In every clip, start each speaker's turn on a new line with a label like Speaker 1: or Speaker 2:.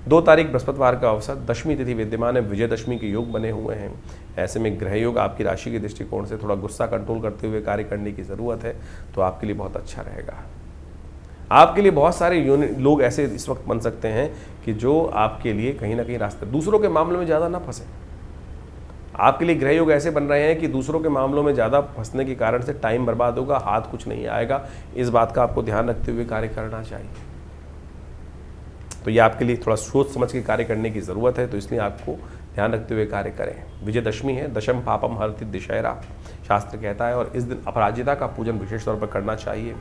Speaker 1: 2 तारीख बृहस्पतिवार का अवसर, दशमी तिथि विद्यमान है, विजयदशमी के योग बने हुए हैं। ऐसे में ग्रह योग आपकी राशि के दृष्टिकोण से थोड़ा गुस्सा कंट्रोल करते हुए कार्य करने की ज़रूरत है, तो आपके लिए बहुत अच्छा रहेगा। आपके लिए बहुत सारे लोग ऐसे इस वक्त बन सकते हैं कि जो आपके लिए कहीं ना कहीं रास्ते, दूसरों के मामलों में ज़्यादा ना फंसे। आपके लिए ग्रह योग ऐसे बन रहे हैं कि दूसरों के मामलों में ज़्यादा फंसने के कारण से टाइम बर्बाद होगा, हाथ कुछ नहीं आएगा। इस बात का आपको ध्यान रखते हुए कार्य करना चाहिए। तो ये आपके लिए थोड़ा सोच समझ के कार्य करने की ज़रूरत है, तो इसलिए आपको ध्यान रखते हुए कार्य करें। विजयदशमी है, दशम पापम हरति दिशहरा शास्त्र कहता है, और इस दिन अपराजिता का पूजन विशेष तौर पर करना चाहिए।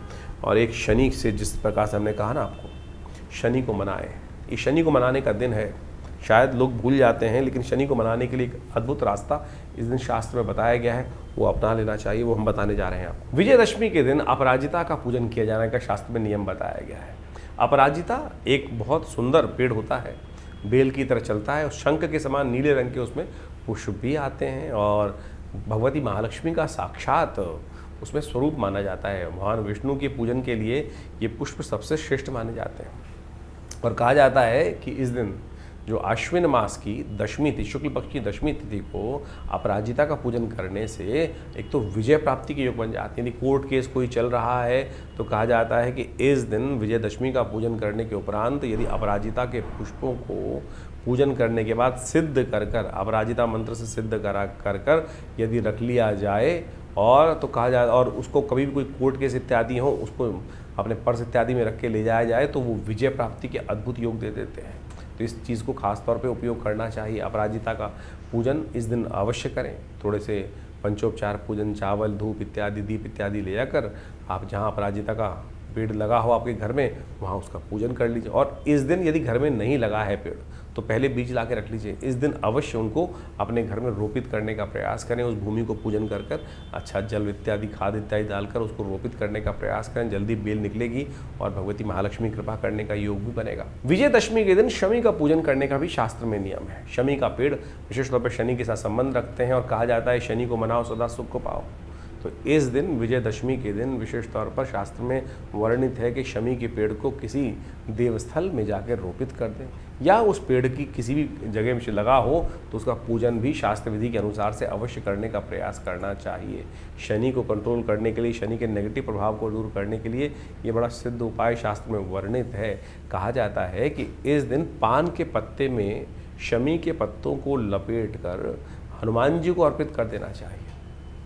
Speaker 1: और एक शनि से, जिस प्रकार से हमने कहा ना आपको, शनि को मनाएं। ये शनि को मनाने का दिन है। शायद लोग भूल जाते हैं, लेकिन शनि को मनाने के लिए एक अद्भुत रास्ता इस दिन शास्त्र में बताया गया है, वो अपना लेना चाहिए। वो हम बताने जा रहे हैं आपको। विजयदशमी के दिन अपराजिता का पूजन किया जाने का शास्त्र में नियम बताया गया है। अपराजिता एक बहुत सुंदर पेड़ होता है, बेल की तरह चलता है और शंख के समान नीले रंग के उसमें पुष्प भी आते हैं, और भगवती महालक्ष्मी का साक्षात उसमें स्वरूप माना जाता है। भगवान विष्णु के पूजन के लिए ये पुष्प सबसे श्रेष्ठ माने जाते हैं। और कहा जाता है कि इस दिन जो आश्विन मास की दशमी तिथि, शुक्ल पक्ष की दशमी तिथि को अपराजिता का पूजन करने से एक तो विजय प्राप्ति के योग बन जाते हैं। यदि कोर्ट केस कोई चल रहा है तो कहा जाता है कि इस दिन विजयदशमी का पूजन करने के उपरांत यदि अपराजिता के पुष्पों को पूजन करने के बाद सिद्ध कर अपराजिता मंत्र से सिद्ध कर यदि रख लिया जाए, और तो कहा जाए, और उसको कभी भी कोई कोर्ट केस इत्यादि हो, उसको अपने पर्स इत्यादि में रख के ले जाया जाए, तो वो विजय प्राप्ति के अद्भुत योग दे देते हैं। तो इस चीज़ को खास तौर पे उपयोग करना चाहिए। अपराजिता का पूजन इस दिन अवश्य करें। थोड़े से पंचोपचार पूजन, चावल, धूप इत्यादि, दीप इत्यादि ले जाकर आप जहाँ अपराजिता का पेड़ लगा हो आपके घर में, वहाँ उसका पूजन कर लीजिए। और इस दिन यदि घर में नहीं लगा है पेड़, तो पहले बीज ला के रख लीजिए। इस दिन अवश्य उनको अपने घर में रोपित करने का प्रयास करें। उस भूमि को पूजन कर अच्छा जल इत्यादि, खाद इत्यादि डालकर उसको रोपित करने का प्रयास करें। जल्दी बेल निकलेगी और भगवती महालक्ष्मी कृपा करने का योग भी बनेगा। विजयदशमी के दिन शमी का पूजन करने का भी शास्त्र में नियम है। शमी का पेड़ विशेष तौर पर शनि के साथ संबंध रखते हैं, और कहा जाता है शनि को मनाओ सदा सुख को पाओ। तो इस दिन विजयदशमी के दिन विशेष तौर पर शास्त्र में वर्णित है कि शमी के पेड़ को किसी देवस्थल में जाकर रोपित कर दें, या उस पेड़ की किसी भी जगह में लगा हो तो उसका पूजन भी शास्त्र विधि के अनुसार से अवश्य करने का प्रयास करना चाहिए। शनि को कंट्रोल करने के लिए, शनि के नेगेटिव प्रभाव को दूर करने के लिए ये बड़ा सिद्ध उपाय शास्त्र में वर्णित है। कहा जाता है कि इस दिन पान के पत्ते में शमी के पत्तों को लपेट कर हनुमान जी को अर्पित कर देना चाहिए।